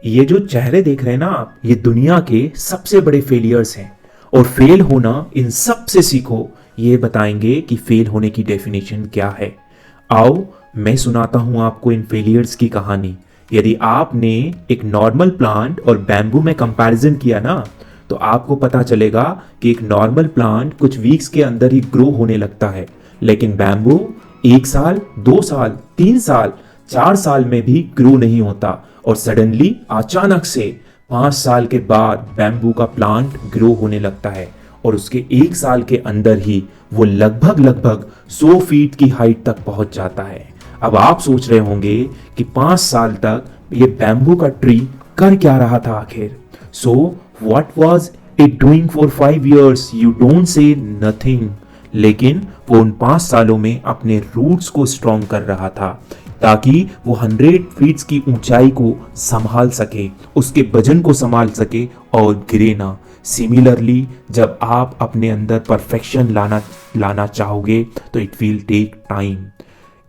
ये जो चेहरे देख रहे हैं ना आप, ये दुनिया के सबसे बड़े फेलियर्स हैं। और फेल होना, इन सब से सीखो। ये बताएंगे कि फेल होने की डेफिनेशन क्या है। आओ मैं सुनाता हूं आपको इन फेलियर्स की कहानी। यदि आपने एक नॉर्मल प्लांट और बैम्बू में कंपैरिजन किया ना, तो आपको पता चलेगा कि एक नॉर्मल प्लांट कुछ वीक्स के अंदर ही ग्रो होने लगता है, लेकिन बैम्बू 1 साल, 2 साल, 3 साल, 4 साल में भी ग्रो नहीं होता। और सडनली अचानक से 5 साल के बाद बैम्बू का प्लांट ग्रो होने लगता है और उसके 1 साल के अंदर ही वो लगभग लगभग 100 फीट की हाइट तक पहुंच जाता है। अब आप सोच रहे होंगे कि 5 साल तक ये बैम्बू का ट्री कर क्या रहा था आखिर। So what was it doing for 5 years? You don't say nothing. लेकिन वो उन 5 सालों में अपने रूट्स को स्ट्रॉन्ग कर रहा था ताकि वो 100 फीट की ऊंचाई को संभाल सके, उसके वजन को संभाल सके और गिरे ना। सिमिलरली जब आप अपने अंदर परफेक्शन लाना चाहोगे तो इट विल टेक टाइम।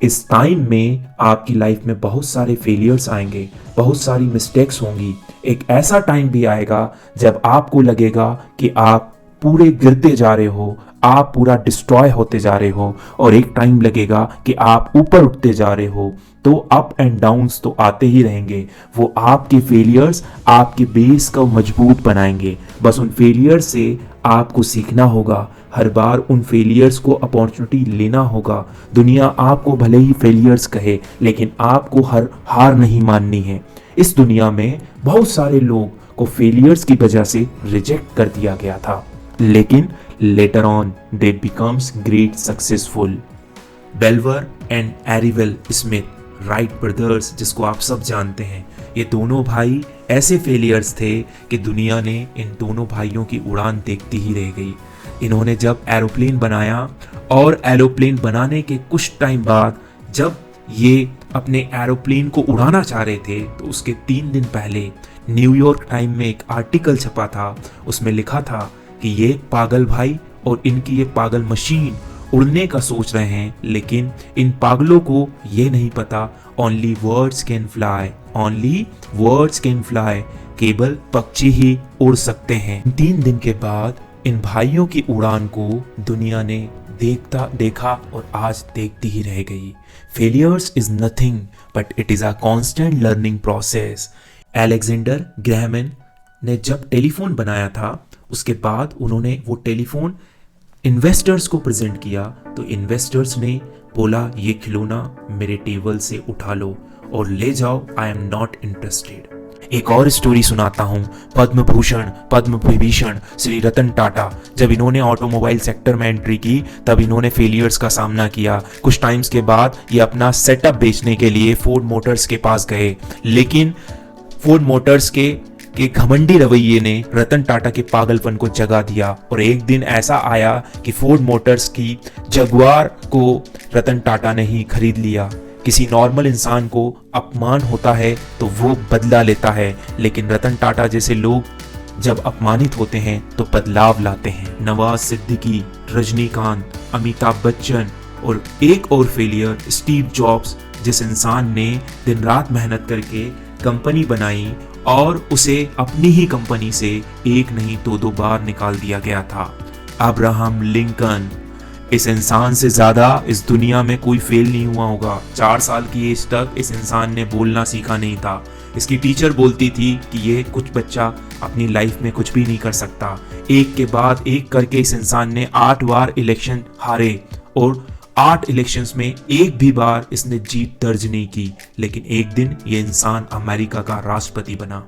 इस टाइम में आपकी लाइफ में बहुत सारे फेलियर्स आएंगे, बहुत सारी मिस्टेक्स होंगी। एक ऐसा टाइम भी आएगा जब आपको लगेगा कि आप पूरे गिरते जा रहे हो, आप पूरा डिस्ट्रॉय होते जा रहे हो, और एक टाइम लगेगा कि आप ऊपर उठते जा रहे हो। तो अप एंड डाउन्स तो आते ही रहेंगे। वो आपके फेलियर्स आपके बेस को मजबूत बनाएंगे। बस उन फेलियर्स से आपको सीखना होगा। हर बार उन फेलियर्स को अपॉर्चुनिटी लेना होगा। दुनिया आपको भले ही फेलियर्स कहे, लेकिन आपको हार नहीं माननी है। इस दुनिया में बहुत सारे लोग को फेलियर्स की वजह से रिजेक्ट कर दिया गया था, लेकिन later on they becomes great successful। Wilbur and Orville Smith, Wright brothers, जिसको आप सब जानते हैं, ये दोनों भाई ऐसे फेलियर्स थे कि दुनिया ने इन दोनों भाइयों की उड़ान देखती ही रह गई। इन्होंने जब एरोप्लेन बनाया और एरोप्लेन बनाने के कुछ टाइम बाद जब ये अपने एरोप्लेन को उड़ाना चाह रहे थे, तो उसके 3 दिन पहले न्यूयॉर्क टाइम में एक आर्टिकल छपा था। उसमें लिखा था कि ये पागल भाई और इनकी ये पागल मशीन उड़ने का सोच रहे हैं, लेकिन इन पागलों को ये नहीं पता only words can fly, only words can fly, केवल पक्षी ही उड़ सकते हैं। 3 दिन के बाद इन भाइयों की उड़ान को दुनिया ने देखा और आज देखती ही रह गई। Failures is nothing but it is a constant learning process. Alexander Graham ने जब टेलीफोन बनाया था, उसके बाद उन्होंने वो टेलीफोन इन्वेस्टर्स को प्रेजेंट किया, तो इन्वेस्टर्स ने बोला ये खिलौना मेरे टेबल से उठा लो और ले जाओ, आई एम नॉट इंटरेस्टेड। एक और स्टोरी सुनाता हूँ। पद्म भूषण, पद्म विभूषण श्री रतन टाटा, जब इन्होंने ऑटोमोबाइल सेक्टर में एंट्री की, तब इन्होंने फेलियर्स का सामना किया। कुछ टाइम्स के बाद ये अपना सेटअप बेचने के लिए फोर्ड मोटर्स के पास गए, लेकिन फोर्ड मोटर्स के घमंडी रवैये ने रतन टाटा के पागलपन को जगा दिया। और एक दिन ऐसा आया कि फोर्ड मोटर्स की जगुआर को रतन टाटा ने ही खरीद लिया। किसी नॉर्मल इंसान को अपमान होता है तो वो बदला लेता है, लेकिन रतन टाटा जैसे लोग जब अपमानित होते हैं तो बदलाव लाते हैं। नवाज सिद्दीकी, रजनीकांत, अमिताभ बच्चन और एक और फेलियर स्टीव जॉब्स, जिस इंसान ने दिन रात मेहनत करके कंपनी बनाई और उसे अपनी ही कंपनी से एक नहीं 2 बार निकाल दिया गया था। अब्राहम लिंकन, इस इंसान से ज्यादा इस दुनिया में कोई फेल नहीं हुआ होगा। 4 साल की एज तक इस इंसान ने बोलना सीखा नहीं था। इसकी टीचर बोलती थी कि ये कुछ बच्चा अपनी लाइफ में कुछ भी नहीं कर सकता। एक के बाद एक करके इस इंसान ने 8 बार इलेक्शन हारे और 8 इलेक्शंस में एक भी बार इसने जीत दर्ज नहीं की, लेकिन एक दिन ये इंसान अमेरिका का राष्ट्रपति बना।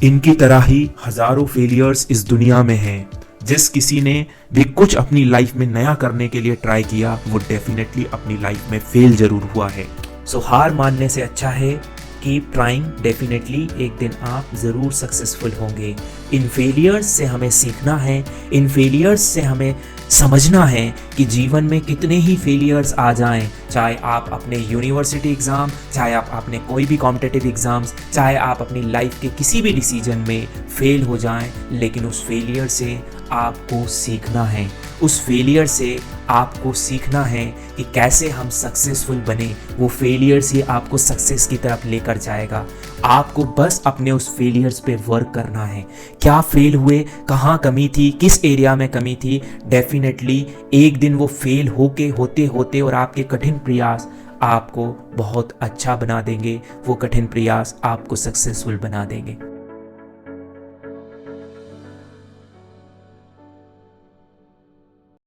इनकी तरह ही हजारों फेलियर्स इस दुनिया में हैं। जिस किसी ने भी कुछ अपनी लाइफ में नया करने के लिए ट्राई किया, वो डेफिनेटली अपनी लाइफ में फेल जरूर हुआ है। सो हार मानने से अच्छा है कीप ट्राइंग, डेफिनेटली एक दिन आप ज़रूर सक्सेसफुल होंगे। इन फेलियर्स से हमें सीखना है, इन फेलियर्स से हमें समझना है कि जीवन में कितने ही फेलियर्स आ जाएं, चाहे आप अपने यूनिवर्सिटी एग्ज़ाम, चाहे आप अपने कोई भी कॉम्पिटिटिव एग्ज़ाम्स, चाहे आप अपनी लाइफ के किसी भी डिसीजन में फेल हो जाएं, लेकिन उस फेलियर से आपको सीखना है उस फेलियर से आपको सीखना है कि कैसे हम सक्सेसफुल बने। वो फेलियर्स ही आपको सक्सेस की तरफ लेकर जाएगा। आपको बस अपने उस फेलियर्स पे वर्क करना है। क्या फेल हुए, कहाँ कमी थी, किस एरिया में कमी थी, डेफिनेटली एक दिन वो फेल होते होते और आपके कठिन प्रयास आपको बहुत अच्छा बना देंगे। वो कठिन प्रयास आपको सक्सेसफुल बना देंगे।